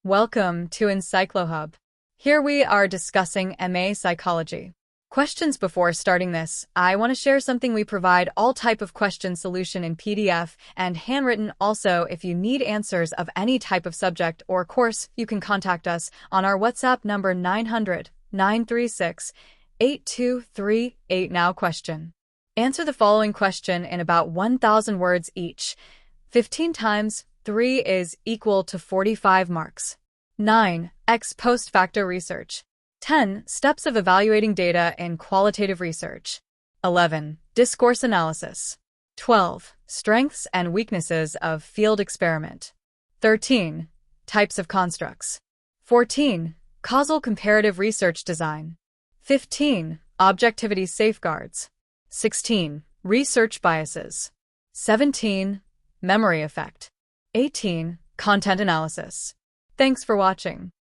Welcome to EncycloHub. Here we are discussing MA Psychology. Questions. Before starting this, I want to share something. We provide all type of question solution in PDF and handwritten. Also, if you need answers of any type of subject or course, you can contact us on our WhatsApp number 900-936-8238. Now question. Answer the following question in about 1,000 words each. 15 times 3 is equal to 45 marks. 9. Ex post facto research. 10. Steps of evaluating data in qualitative research. 11. Discourse analysis. 12. Strengths and weaknesses of field experiment. 13. Types of constructs. 14. Causal comparative research design. 15. Objectivity safeguards. 16. Research biases. 17. Memory effect. 18. Content analysis. Thanks for watching.